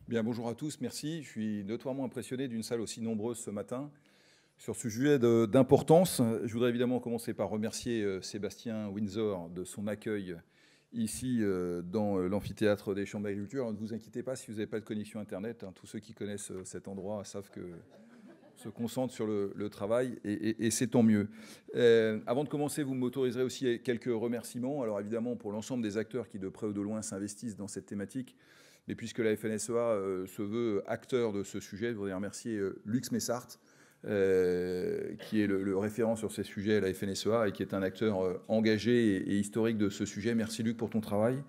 Bien, bonjour à tous, merci. Je suis notoirement impressionné d'une salle aussi nombreuse ce matin. Sur ce sujet d'importance, je voudrais évidemment commencer par remercier Sébastien Windsor de son accueil ici dans l'amphithéâtre des Chambres d'Agriculture. Ne vous inquiétez pas si vous n'avez pas de connexion Internet. Tous ceux qui connaissent cet endroit savent que se concentre sur le travail et c'est tant mieux. Avant de commencer, vous m'autoriserez aussi quelques remerciements. Alors évidemment, pour l'ensemble des acteurs qui de près ou de loin s'investissent dans cette thématique, mais puisque la FNSEA se veut acteur de ce sujet, je voudrais remercier Lux Messart, qui est le référent sur ces sujets à la FNSEA et qui est un acteur engagé et historique de ce sujet. Merci Luc pour ton travail.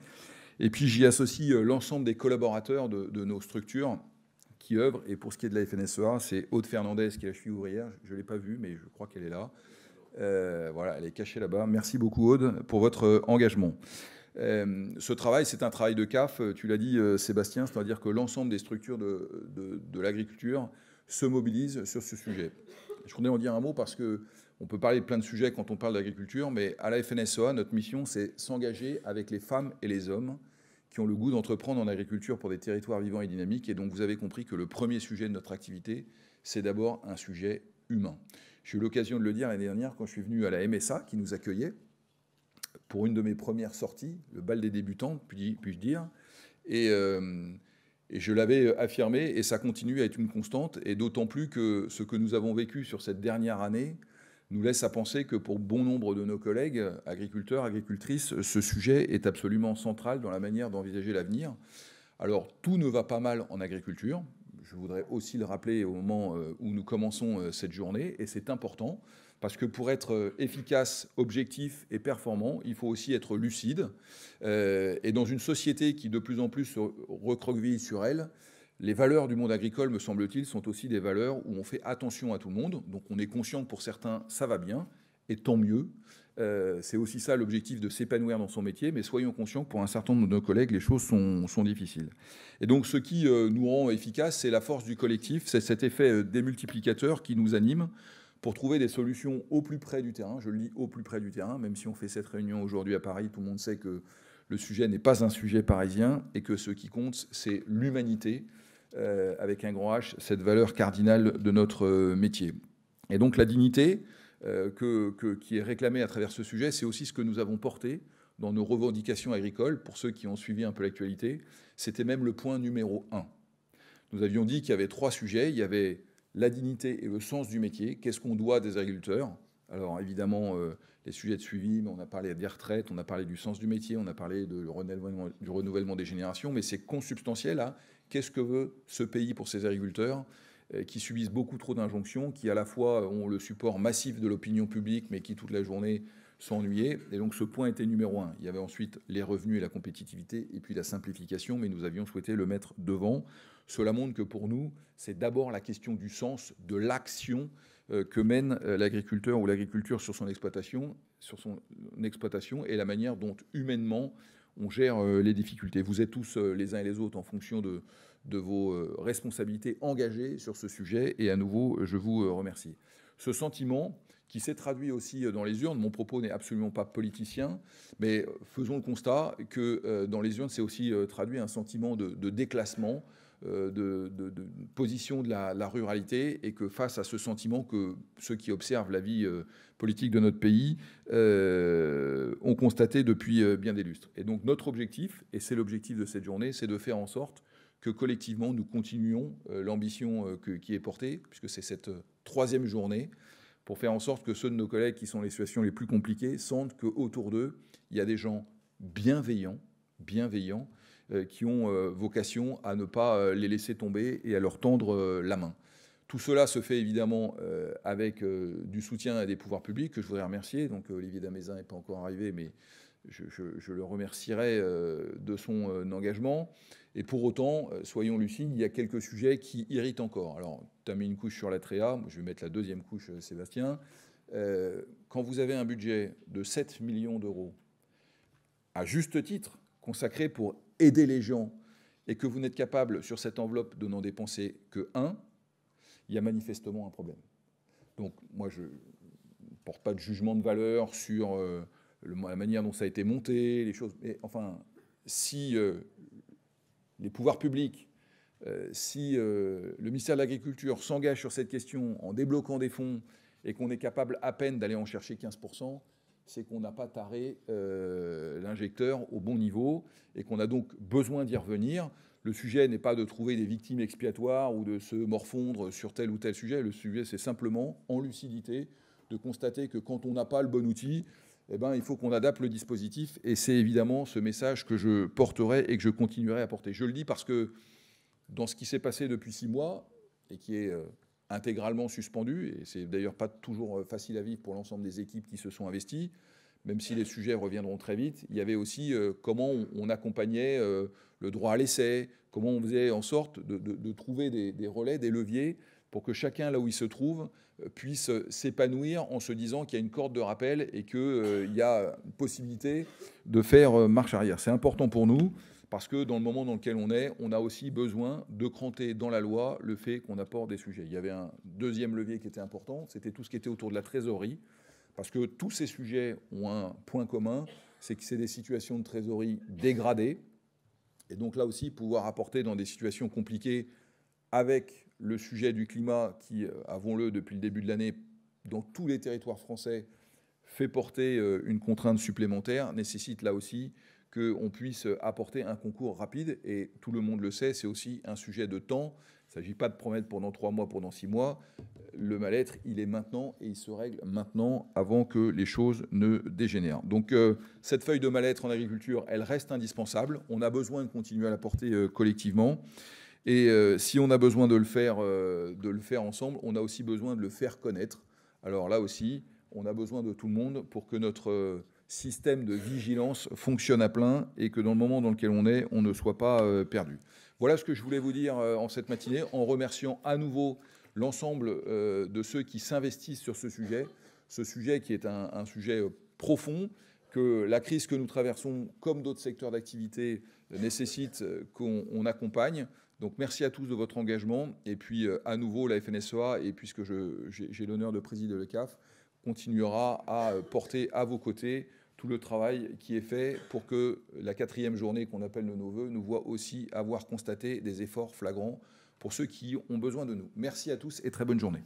Et puis j'y associe l'ensemble des collaborateurs de nos structures qui œuvrent. Et pour ce qui est de la FNSEA, c'est Aude Fernandez qui est la cheville ouvrière. Je ne l'ai pas vue, mais je crois qu'elle est là. Voilà, elle est cachée là-bas. Merci beaucoup Aude pour votre engagement. Ce travail, c'est un travail de CAF, tu l'as dit Sébastien, c'est-à-dire que l'ensemble des structures de l'agriculture se mobilisent sur ce sujet. Je voudrais en dire un mot parce qu'on peut parler de plein de sujets quand on parle d'agriculture, mais à la FNSEA, notre mission, c'est s'engager avec les femmes et les hommes qui ont le goût d'entreprendre en agriculture pour des territoires vivants et dynamiques. Et donc vous avez compris que le premier sujet de notre activité, c'est d'abord un sujet humain. J'ai eu l'occasion de le dire l'année dernière quand je suis venu à la MSA qui nous accueillait pour une de mes premières sorties, le bal des débutants, puis-je dire. Et je l'avais affirmé, et ça continue à être une constante, et d'autant plus que ce que nous avons vécu sur cette dernière année nous laisse à penser que pour bon nombre de nos collègues, agriculteurs, agricultrices, ce sujet est absolument central dans la manière d'envisager l'avenir. Alors, tout ne va pas mal en agriculture. Je voudrais aussi le rappeler au moment où nous commençons cette journée, et c'est important, parce que pour être efficace, objectif et performant, il faut aussi être lucide. Et dans une société qui de plus en plus se recroqueville sur elle, les valeurs du monde agricole, me semble-t-il, sont aussi des valeurs où on fait attention à tout le monde. Donc on est conscient que pour certains, ça va bien, et tant mieux. C'est aussi ça l'objectif de s'épanouir dans son métier, mais soyons conscients que pour un certain nombre de nos collègues, les choses sont difficiles. Et donc ce qui nous rend efficaces, c'est la force du collectif, c'est cet effet démultiplicateur qui nous anime pour trouver des solutions au plus près du terrain. Je le dis au plus près du terrain, même si on fait cette réunion aujourd'hui à Paris, tout le monde sait que le sujet n'est pas un sujet parisien et que ce qui compte, c'est l'humanité, avec un grand H, cette valeur cardinale de notre métier. Et donc la dignité qui est réclamée à travers ce sujet, c'est aussi ce que nous avons porté dans nos revendications agricoles. Pour ceux qui ont suivi un peu l'actualité, c'était même le point numéro 1. Nous avions dit qu'il y avait 3 sujets. Il y avait la dignité et le sens du métier. Qu'est-ce qu'on doit des agriculteurs? Alors évidemment, les sujets de suivi, mais on a parlé des retraites, on a parlé du sens du métier, on a parlé du renouvellement des générations, mais c'est consubstantiel à qu'est-ce que veut ce pays pour ses agriculteurs qui subissent beaucoup trop d'injonctions, qui à la fois ont le support massif de l'opinion publique, mais qui toute la journée s'ennuyaient. Et donc ce point était numéro 1. Il y avait ensuite les revenus et la compétitivité, et puis la simplification, mais nous avions souhaité le mettre devant. Cela montre que pour nous, c'est d'abord la question du sens, de l'action que mène l'agriculteur ou l'agriculture sur son exploitation et la manière dont humainement on gère les difficultés. Vous êtes tous les uns et les autres en fonction de vos responsabilités engagées sur ce sujet et à nouveau, je vous remercie. Ce sentiment qui s'est traduit aussi dans les urnes, mon propos n'est absolument pas politicien, mais faisons le constat que dans les urnes, c'est aussi traduit un sentiment de déclassement, de position de la ruralité, et que face à ce sentiment que ceux qui observent la vie politique de notre pays ont constaté depuis bien des lustres. Et donc notre objectif, et c'est l'objectif de cette journée, c'est de faire en sorte que collectivement nous continuions l'ambition qui est portée, puisque c'est cette 3e journée, pour faire en sorte que ceux de nos collègues qui sont dans les situations les plus compliquées sentent qu'autour d'eux, il y a des gens bienveillants, qui ont vocation à ne pas les laisser tomber et à leur tendre la main. Tout cela se fait évidemment avec du soutien des pouvoirs publics, que je voudrais remercier. Donc Olivier Damézin n'est pas encore arrivé, mais je le remercierai de son engagement. Et pour autant, soyons lucides, il y a quelques sujets qui irritent encore. Alors, tu as mis une couche sur la Tréa, je vais mettre la 2e couche, Sébastien. Quand vous avez un budget de 7 millions d'euros, à juste titre, consacré pour aider les gens, et que vous n'êtes capable, sur cette enveloppe, de n'en dépenser que 1, il y a manifestement un problème. Donc, moi, je ne porte pas de jugement de valeur sur la manière dont ça a été monté, les choses. Mais enfin, si les pouvoirs publics Si le ministère de l'Agriculture s'engage sur cette question en débloquant des fonds et qu'on est capable à peine d'aller en chercher 15%, c'est qu'on n'a pas taré l'injecteur au bon niveau et qu'on a donc besoin d'y revenir. Le sujet n'est pas de trouver des victimes expiatoires ou de se morfondre sur tel ou tel sujet. Le sujet, c'est simplement, en lucidité, de constater que quand on n'a pas le bon outil, eh ben, il faut qu'on adapte le dispositif. Et c'est évidemment ce message que je porterai et que je continuerai à porter. Je le dis parce que dans ce qui s'est passé depuis 6 mois, et qui est intégralement suspendu, et c'est d'ailleurs pas toujours facile à vivre pour l'ensemble des équipes qui se sont investies, même si les sujets reviendront très vite, il y avait aussi comment on accompagnait le droit à l'essai, comment on faisait en sorte de trouver des relais, des leviers, pour que chacun, là où il se trouve, puisse s'épanouir en se disant qu'il y a une corde de rappel et qu'il y a une possibilité de faire marche arrière. C'est important pour nous, parce que dans le moment dans lequel on a aussi besoin de cranter dans la loi le fait qu'on apporte des sujets. Il y avait un deuxième levier qui était important, c'était tout ce qui était autour de la trésorerie, parce que tous ces sujets ont un point commun, c'est que c'est des situations de trésorerie dégradées, et donc là aussi pouvoir apporter dans des situations compliquées avec le sujet du climat qui, avouons-le, depuis le début de l'année, dans tous les territoires français, fait porter une contrainte supplémentaire, nécessite là aussi qu'on puisse apporter un concours rapide. Et tout le monde le sait, c'est aussi un sujet de temps. Il ne s'agit pas de promettre pendant 3 mois, pendant 6 mois. Le mal-être, il est maintenant et il se règle maintenant avant que les choses ne dégénèrent. Donc cette feuille de mal-être en agriculture, elle reste indispensable. On a besoin de continuer à la porter collectivement. Et si on a besoin de le faire ensemble, on a aussi besoin de le faire connaître. Alors là aussi, on a besoin de tout le monde pour que notre système de vigilance fonctionne à plein et que dans le moment dans lequel on est, on ne soit pas perdu. Voilà ce que je voulais vous dire en cette matinée, en remerciant à nouveau l'ensemble de ceux qui s'investissent sur ce sujet qui est un sujet profond, que la crise que nous traversons, comme d'autres secteurs d'activité, nécessite qu'on accompagne. Donc merci à tous de votre engagement. Et puis à nouveau, la FNSEA, et puisque j'ai l'honneur de présider le CAF, continuera à porter à vos côtés tout le travail qui est fait pour que la 4e journée qu'on appelle de nos voeux nous voit aussi avoir constaté des efforts flagrants pour ceux qui ont besoin de nous. Merci à tous et très bonne journée.